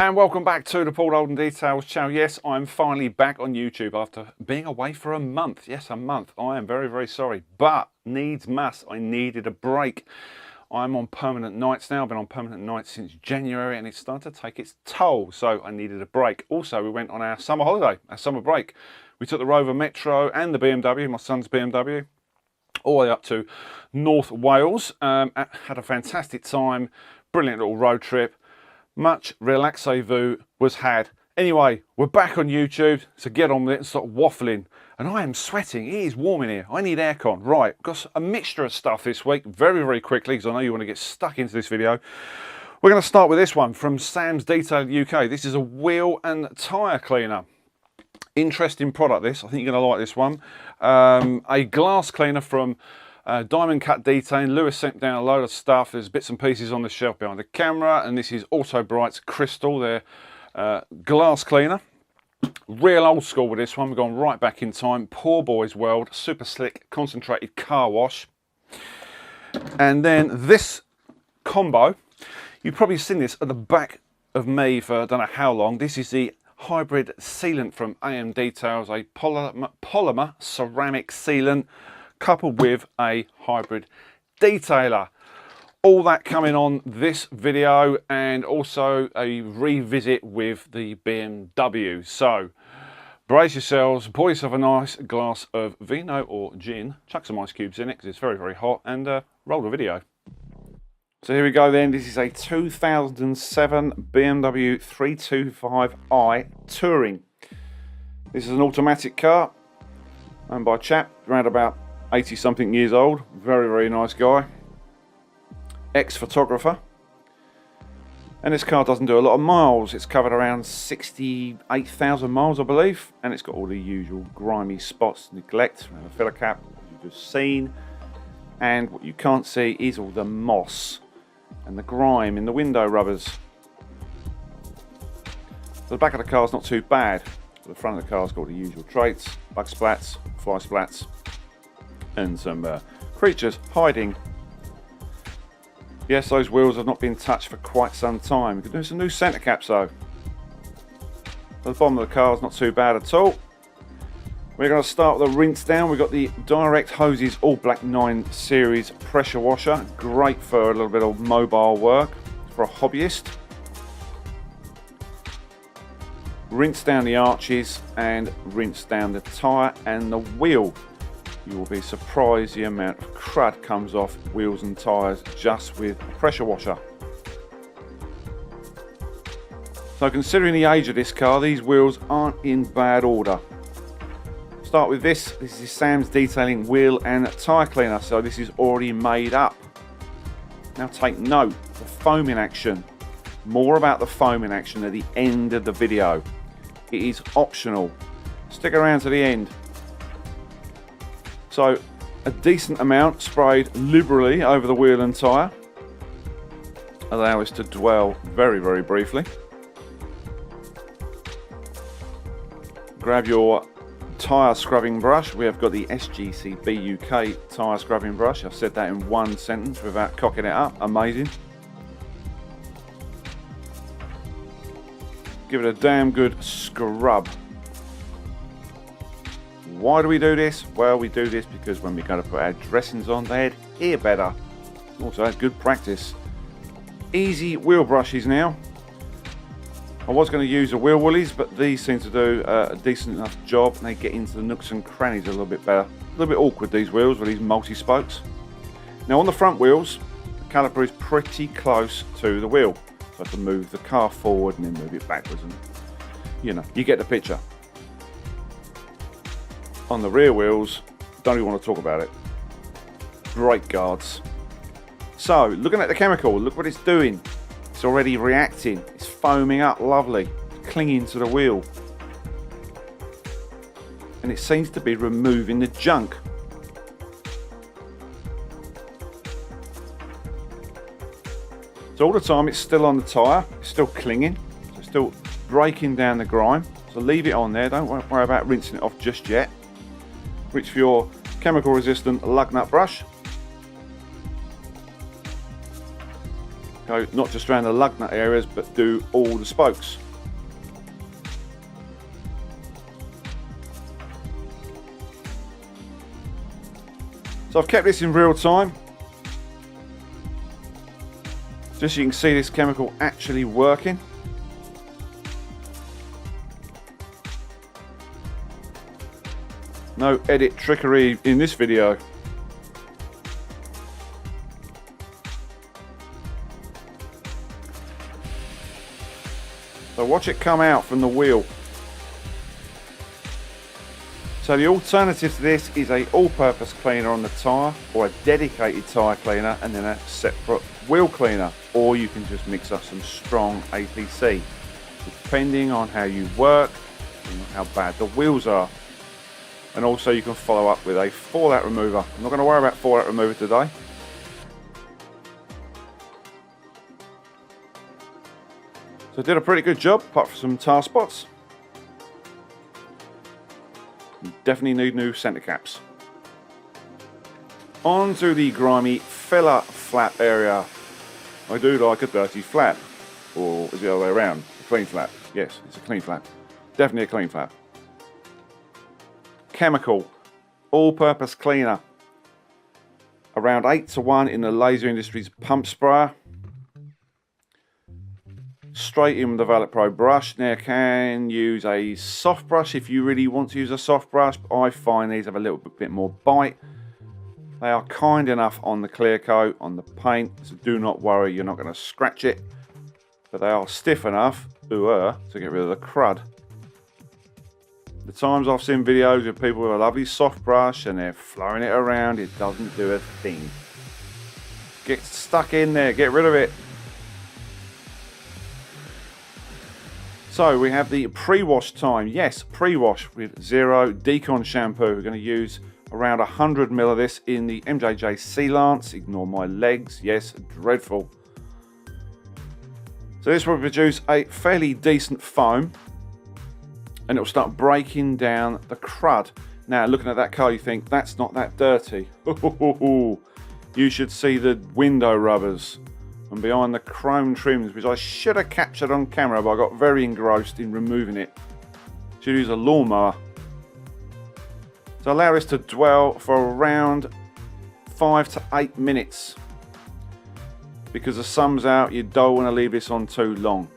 And welcome back to the Paul Dolden Details channel. Yes, I'm finally back on YouTube after being away for a month. Yes, a month. I am very, very sorry, but needs must. I needed a break. I'm on permanent nights now. I've been on permanent nights since January and it's starting to take its toll. So I needed a break. Also, we went on our summer holiday, our summer break. We took the Rover Metro and the BMW, my son's BMW, all the way up to North Wales. Had a fantastic time. Brilliant little road trip. Much relaxez-vous was had. Anyway, we're back on YouTube, so get on with it and start waffling. And I am sweating. It is warm in here. I need aircon. Right, got a mixture of stuff this week, very, very quickly, because I know you want to get stuck into this video. We're going to start with this one from Sam's Detail UK. This is a wheel and tyre cleaner. Interesting product, this. I think you're going to like this one. A glass cleaner from Diamond Cut Detailing. Lewis sent down a load of stuff. There's bits and pieces on the shelf behind the camera, and this is Auto Bright's Crystal, their glass cleaner. Real old school with this one. We've gone right back in time. Poor boy's world. Super slick concentrated car wash. And then this combo, you've probably seen this at the back of me for I don't know how long. This is the hybrid sealant from AM Details, a polymer ceramic sealant coupled with a hybrid detailer. All that coming on this video, and also a revisit with the BMW. So brace yourselves, pour yourself a nice glass of vino or gin, chuck some ice cubes in it because it's very, very hot, and roll the video. So here we go then. This is a 2007 BMW 325i Touring. This is an automatic car owned by a chap around about 80 something years old. Very, very nice guy. Ex-photographer. And this car doesn't do a lot of miles. It's covered around 68,000 miles, I believe. And it's got all the usual grimy spots, neglect, around the filler cap, as you've just seen. And what you can't see is all the moss and the grime in the window rubbers. So the back of the car's not too bad. The front of the car's got the usual traits: bug splats, fly splats, and some creatures hiding. Yes, those wheels have not been touched for quite some time. We could do some new centre caps though. The bottom of the car is not too bad at all. We're going to start with a rinse down. We've got the Direct Hoses All Black 9 Series pressure washer. Great for a little bit of mobile work for a hobbyist. Rinse down the arches and rinse down the tyre and the wheel. You will be surprised the amount of crud comes off wheels and tyres just with a pressure washer. So considering the age of this car, these wheels aren't in bad order. Start with this. This is Sam's Detailing wheel and tyre cleaner, so this is already made up. Now take note, the foaming action. More about the foaming action at the end of the video. It is optional. Stick around to the end. So a decent amount sprayed liberally over the wheel and tyre. Allow us to dwell very, very briefly. Grab your tyre scrubbing brush. We have got the SGCB UK tyre scrubbing brush. I've said that in one sentence without cocking it up. Amazing. Give it a damn good scrub. Why do we do this? Well, we do this because when we're going to put our dressings on, they'd hear better. Also, it's good practice. Easy wheel brushes now. I was going to use the wheel woolies, but these seem to do a decent enough job, and they get into the nooks and crannies a little bit better. A little bit awkward, these wheels with these multi-spokes. Now on the front wheels, the caliper is pretty close to the wheel. So I have to move the car forward and then move it backwards, and you know, you get the picture. On the rear wheels, don't even want to talk about it. Brake guards. So, looking at the chemical, look what it's doing. It's already reacting. It's foaming up, lovely, clinging to the wheel. And it seems to be removing the junk. So all the time it's still on the tyre, it's still clinging, so it's still breaking down the grime. So leave it on there, don't worry about rinsing it off just yet. Reach for your chemical resistant lug nut brush. Go not just around the lug nut areas, but do all the spokes. So I've kept this in real time, just so you can see this chemical actually working. No edit trickery in this video. So watch it come out from the wheel. So the alternative to this is a all-purpose cleaner on the tyre, or a dedicated tyre cleaner and then a separate wheel cleaner, or you can just mix up some strong APC, depending on how you work and how bad the wheels are. And also you can follow up with a fallout remover. I'm not going to worry about fallout remover today. So I did a pretty good job, apart from some tar spots. You definitely need new centre caps. On to the grimy filler flap area. I do like a dirty flap. Or is it the other way around? A clean flap. Yes, it's a clean flap. Definitely a clean flap. Chemical, all-purpose cleaner. Around 8:1 in the Laser Industries pump sprayer. Straight in with the Valet Pro brush. Now, can use a soft brush if you really want to use a soft brush, but I find these have a little bit more bite. They are kind enough on the clear coat, on the paint, so do not worry, you're not going to scratch it. But they are stiff enough to get rid of the crud. The times I've seen videos of people with a lovely soft brush and they're flowing it around, it doesn't do a thing. Get stuck in there, get rid of it. So we have the pre-wash time. Yes, pre-wash with zero decon shampoo. We're going to use around 100 ml of this in the MJJC Sealant. Ignore my legs. Yes, dreadful. So this will produce a fairly decent foam, and it will start breaking down the crud. Now, looking at that car, you think that's not that dirty. You should see the window rubbers and behind the chrome trims, which I should have captured on camera, but I got very engrossed in removing it. Should use a lawnmower. So allow this to dwell for around 5 to 8 minutes. Because the sun's out, you don't want to leave this on too long.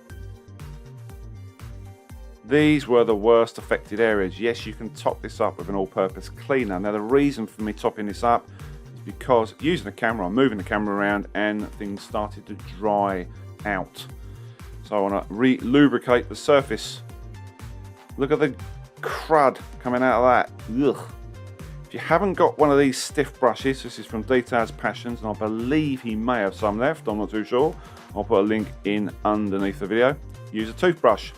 These were the worst affected areas. Yes, you can top this up with an all-purpose cleaner. Now the reason for me topping this up is because using the camera, I'm moving the camera around and things started to dry out. So I want to re-lubricate the surface. Look at the crud coming out of that. Ugh. If you haven't got one of these stiff brushes, this is from Detail's Passions, and I believe he may have some left, I'm not too sure. I'll put a link in underneath the video. Use a toothbrush.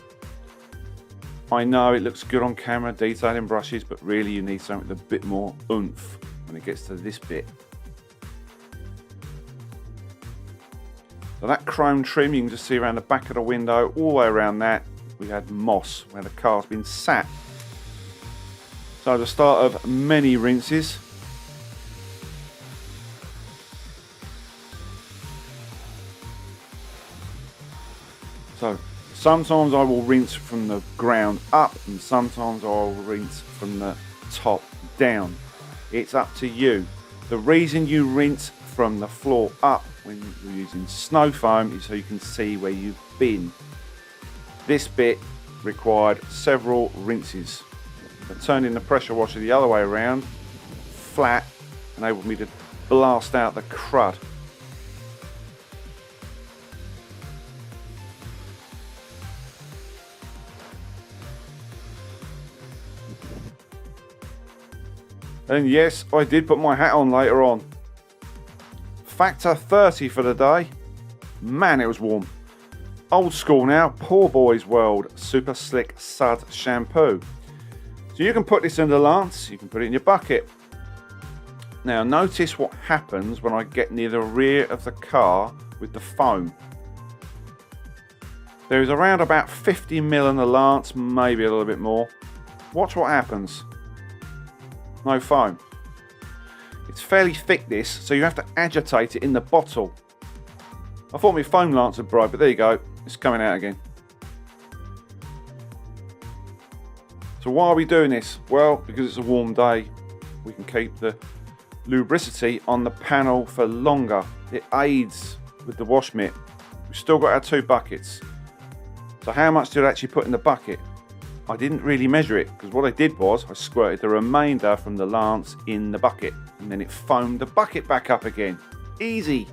I know it looks good on camera, detailing brushes, but really you need something with a bit more oomph when it gets to this bit. So that chrome trim, you can just see around the back of the window, all the way around that, we had moss where the car's been sat. So the start of many rinses. So sometimes I will rinse from the ground up and sometimes I will rinse from the top down. It's up to you. The reason you rinse from the floor up when you're using snow foam is so you can see where you've been. This bit required several rinses. But turning the pressure washer the other way around, flat, enabled me to blast out the crud. And yes, I did put my hat on later on. Factor 30 for the day. Man, it was warm. Old school now, Poor Boy's World Super Slick Sud Shampoo. So you can put this in the lance, you can put it in your bucket. Now notice what happens when I get near the rear of the car with the foam. There is around about 50 ml in the lance, maybe a little bit more. Watch what happens. No foam. It's fairly thick this, so you have to agitate it in the bottle. I thought my foam lance would break, but there you go, it's coming out again. So why are we doing this? Well, because it's a warm day, we can keep the lubricity on the panel for longer. It aids with the wash mitt. We've still got our 2 buckets. So how much did I actually put in the bucket? I didn't really measure it, because what I did was I squirted the remainder from the lance in the bucket, and then it foamed the bucket back up again. Easy.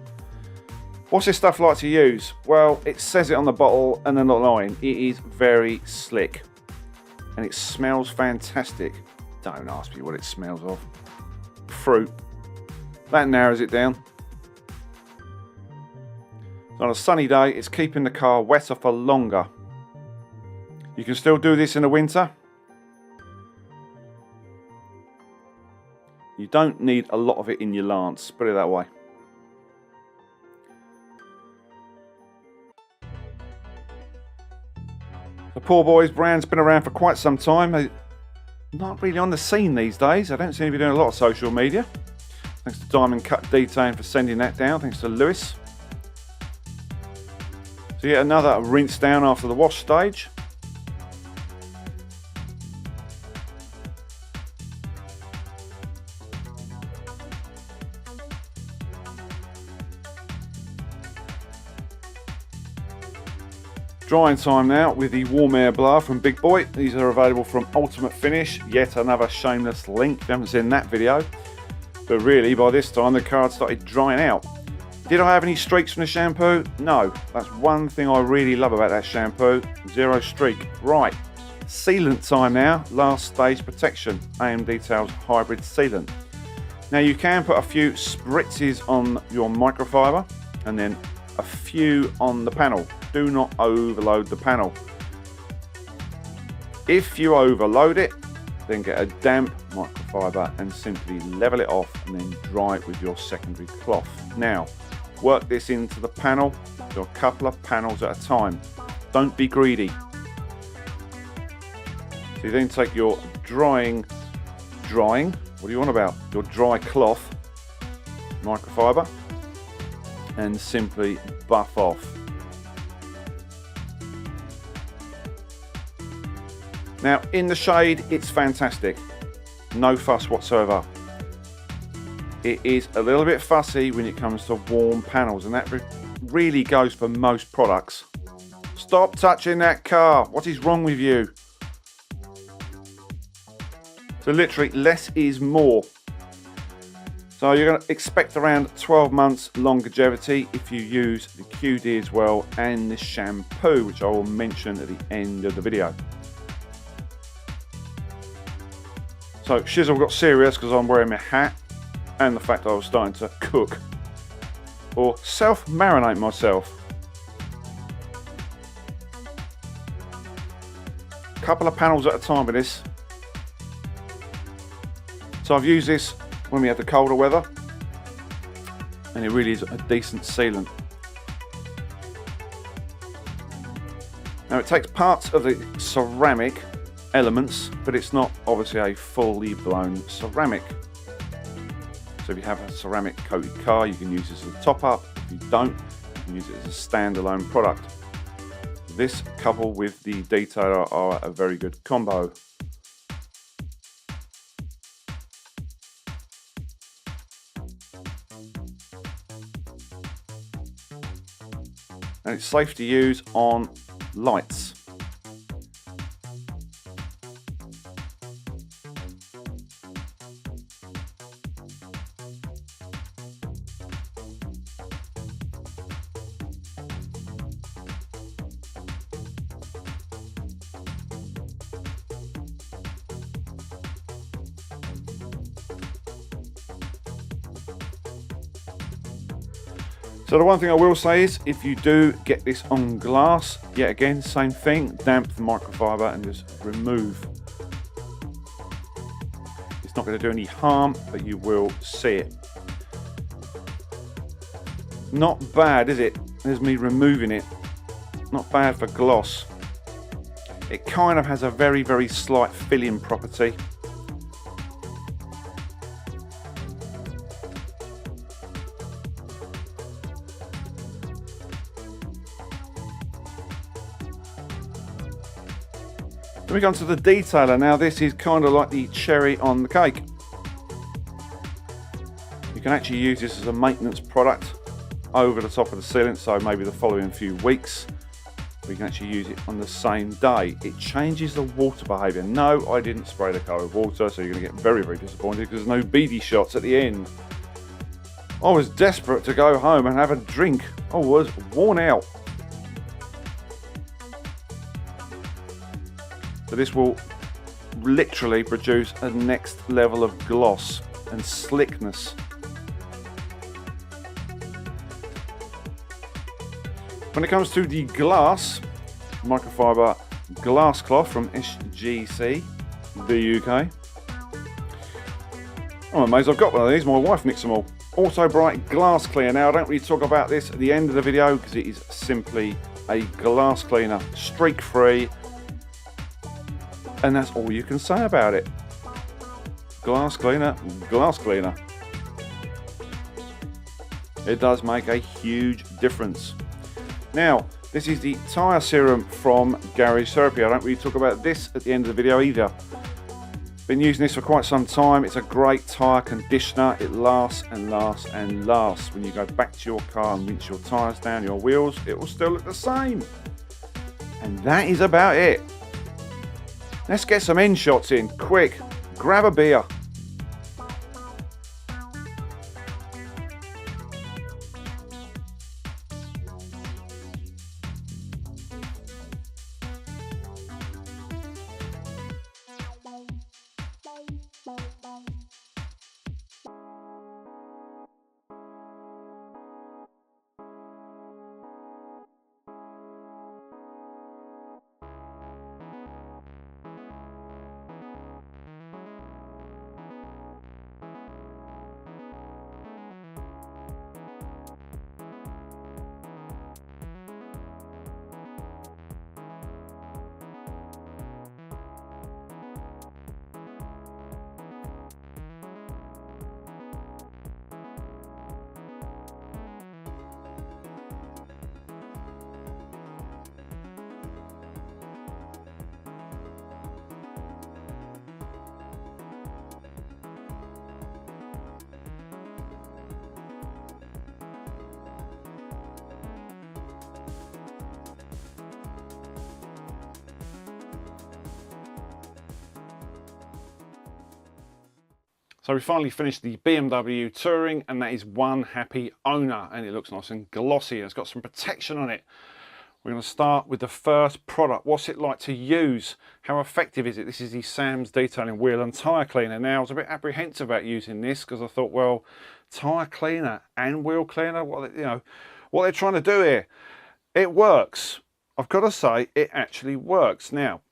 What's this stuff like to use? Well, it says it on the bottle and they're not lying. It is very slick and it smells fantastic. Don't ask me what it smells of. Fruit. That narrows it down. So on a sunny day, it's keeping the car wetter for longer. You can still do this in the winter. You don't need a lot of it in your lance, put it that way. The poor boys brand's been around for quite some time. They're not really on the scene these days. I don't seem to be doing a lot of social media. Thanks to Diamond Cut Detailing for sending that down. Thanks to Lewis. So yet another rinse down after the wash stage. Drying time now with the warm air blower from Big Boy. These are available from Ultimate Finish. Yet another shameless link if you haven't seen that video. But really, by this time the card started drying out. Did I have any streaks from the shampoo? No. That's one thing I really love about that shampoo. 0 streak. Right. Sealant time now. Last stage protection. AM Details Hybrid Sealant. Now you can put a few spritzes on your microfiber and then a few on the panel. Do not overload the panel. If you overload it, then get a damp microfiber and simply level it off and then dry it with your secondary cloth. Now, work this into the panel, do a couple of panels at a time. Don't be greedy. So you then take your drying, what do you want about? Your dry cloth microfiber and simply buff off. Now in the shade it's fantastic, no fuss whatsoever. It is a little bit fussy when it comes to warm panels, and that really goes for most products. Stop touching that car, what is wrong with you? So literally less is more. So you're going to expect around 12 months longevity if you use the QD as well and the shampoo, which I will mention at the end of the video. So Shizzle got serious because I'm wearing my hat and the fact that I was starting to cook or self-marinate myself. A couple of panels at a time with this. So I've used this when we had the colder weather and it really is a decent sealant. Now it takes parts of the ceramic elements, but it's not obviously a fully blown ceramic. So if you have a ceramic coated car, you can use this as a top up. If you don't, you can use it as a standalone product. This coupled with the detailer are a very good combo. And it's safe to use on lights. So the one thing I will say is, if you do get this on glass, yet again, same thing, damp the microfiber and just remove. It's not going to do any harm, but you will see it. Not bad, is it? There's me removing it. Not bad for gloss. It kind of has a very, very slight filling property. Then we go on to the detailer. Now this is kind of like the cherry on the cake. You can actually use this as a maintenance product over the top of the sealant, so maybe the following few weeks we can actually use it on the same day. It changes the water behaviour. No, I didn't spray the car with water, so you're going to get very, very disappointed because there's no beady shots at the end. I was desperate to go home and have a drink. I was worn out. So this will literally produce a next level of gloss and slickness. When it comes to the glass, microfiber glass cloth from MJJC, the UK. I'm amazed I've got one of these. My wife nicks them all. Auto Bright glass cleaner. Now I don't really talk about this at the end of the video because it is simply a glass cleaner, streak free, and that's all you can say about it. Glass cleaner, glass cleaner. It does make a huge difference. Now, this is the Tyre serum from Garage Therapy. I don't really talk about this at the end of the video either. Been using this for quite some time. It's a great tyre conditioner. It lasts and lasts and lasts. When you go back to your car and rinse your tyres down, your wheels, it will still look the same. And that is about it. Let's get some end shots in, quick. Grab a beer. So we finally finished the BMW Touring, and that is one happy owner, and it looks nice and glossy. It's got some protection on it. We're going to start with the first product. What's it like to use? How effective is it? This is the Sam's Detailing Wheel and Tyre Cleaner. Now I was a bit apprehensive about using this because I thought, well, tyre cleaner and wheel cleaner, what they're trying to do here. It works. I've got to say, it actually works. Now,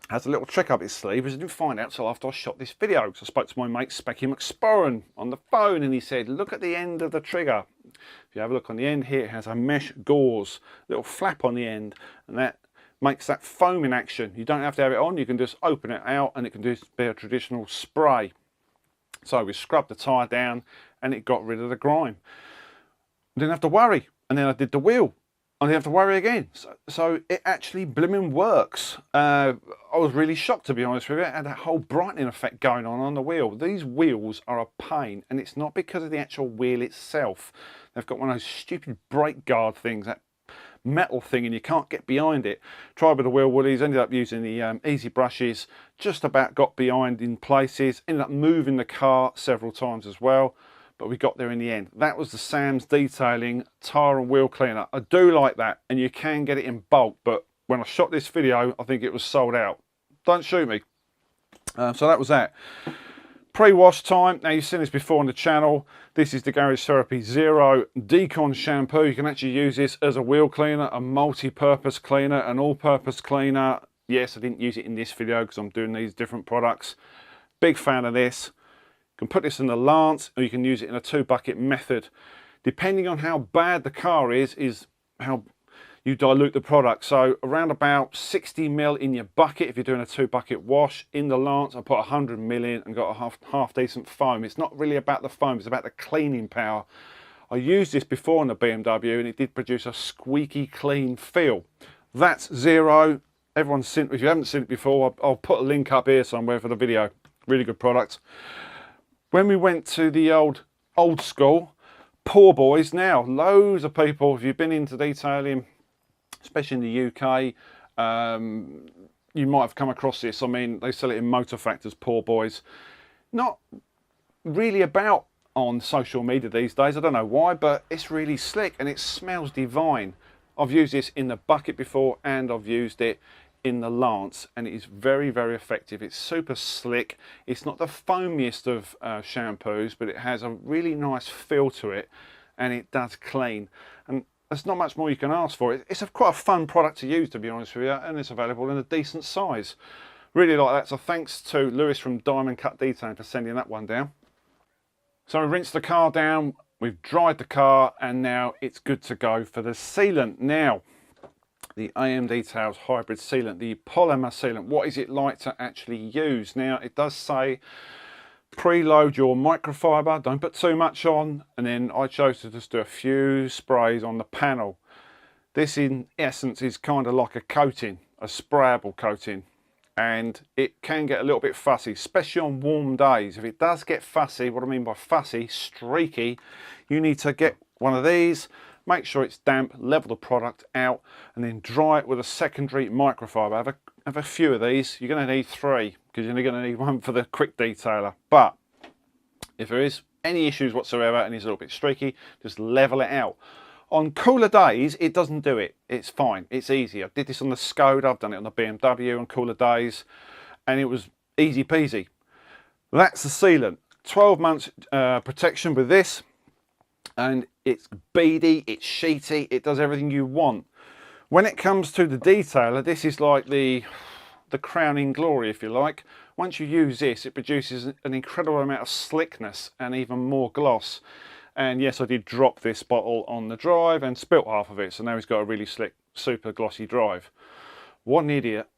has a little trick up its sleeve, which I didn't find out until after I shot this video. So I spoke to my mate Specky McSporran on the phone, and he said, look at the end of the trigger. If you have a look on the end here, it has a mesh gauze, little flap on the end, and that makes that foaming action. You don't have to have it on, you can just open it out and it can just be a traditional spray. So we scrubbed the tyre down and it got rid of the grime. I didn't have to worry. And then I did the wheel. I didn't have to worry again. So it actually blimmin' works. I was really shocked, to be honest with you. It had that whole brightening effect going on the wheel. These wheels are a pain, and it's not because of the actual wheel itself. They've got one of those stupid brake guard things, that metal thing, and you can't get behind it. Tried with the wheel woolies, ended up using the easy brushes, just about got behind in places, ended up moving the car several times as well. But we got there in the end. That was the Sam's Detailing Tyre and Wheel Cleaner. I do like that, and you can get it in bulk, but when I shot this video, I think it was sold out. Don't shoot me. So that was that. Pre-wash time. Now, you've seen this before on the channel. This is the Garage Therapy Zero Decon shampoo. You can actually use this as a wheel cleaner, a multi-purpose cleaner, an all-purpose cleaner. Yes, I didn't use it in this video because I'm doing these different products. Big fan of this. You can put this in the Lance, or you can use it in a 2-bucket method. Depending on how bad the car is how you dilute the product. So around about 60 ml in your bucket if you're doing a 2-bucket wash. In the Lance, I put 100 ml in and got a half decent foam. It's not really about the foam, it's about the cleaning power. I used this before on the BMW and it did produce a squeaky clean feel. That's Zero. Everyone's seen, if you haven't seen it before, I'll put a link up here somewhere for the video. Really good product. When we went to the old school, poor boys, now loads of people, if you've been into detailing, especially in the UK, you might have come across this. I mean, they sell it in Motor Factors, poor boys. Not really about on social media these days, I don't know why, but it's really slick and it smells divine. I've used this in the bucket before and I've used it in the Lance, and it is very, very effective. It's super slick. It's not the foamiest of shampoos, but it has a really nice feel to it, and it does clean. And there's not much more you can ask for. It's quite a fun product to use, to be honest with you, and it's available in a decent size. Really like that. So thanks to Lewis from Diamond Cut Detailing for sending that one down. So we rinsed the car down, we've dried the car, and now it's good to go for the sealant. Now, the AM Details hybrid sealant, the polymer sealant, what is it like to actually use? Now, it does say preload your microfiber, don't put too much on, and then I chose to just do a few sprays on the panel. This in essence is kind of like a coating, a sprayable coating, and it can get a little bit fussy, especially on warm days. If it does get fussy, what I mean by fussy, streaky, you need to get one of these, make sure it's damp, level the product out, and then dry it with a secondary microfiber. Have a few of these. You're going to need 3 because you're going to need one for the quick detailer. But if there is any issues whatsoever and it's a little bit streaky, just level it out. On cooler days, it doesn't do it. It's fine. It's easy. I did this on the Skoda. I've done it on the BMW on cooler days, and it was easy peasy. That's the sealant. 12 months protection with this. And it's beady, it's sheety, it does everything you want. When it comes to the detailer, this is like the crowning glory, if you like. Once you use this, it produces an incredible amount of slickness and even more gloss. And yes, I did drop this bottle on the drive and spilt half of it, so now he's got a really slick, super glossy drive. What an idiot.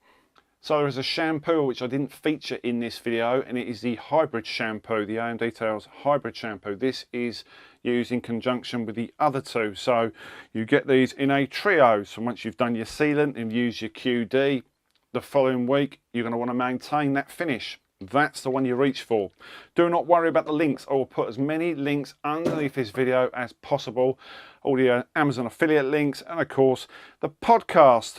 So there is a shampoo which I didn't feature in this video, and it is the hybrid shampoo, the AM Details hybrid shampoo. This is used in conjunction with the other two, so you get these in a trio. So once you've done your sealant and used your QD, the following week you're going to want to maintain that finish. That's the one you reach for. Do not worry about the links. I will put as many links underneath this video as possible. All the Amazon affiliate links, and of course the podcast.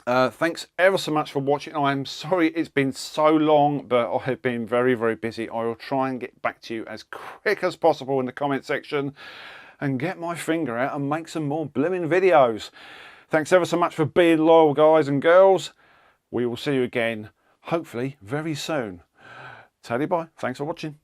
Thanks ever so much for watching. I'm sorry it's been so long, but I have been very, very busy. I will try and get back to you as quick as possible in the comment section and get my finger out and make some more blooming videos. Thanks ever so much for being loyal, guys and girls. We will see you again, hopefully very soon. Tell you bye. Thanks for watching.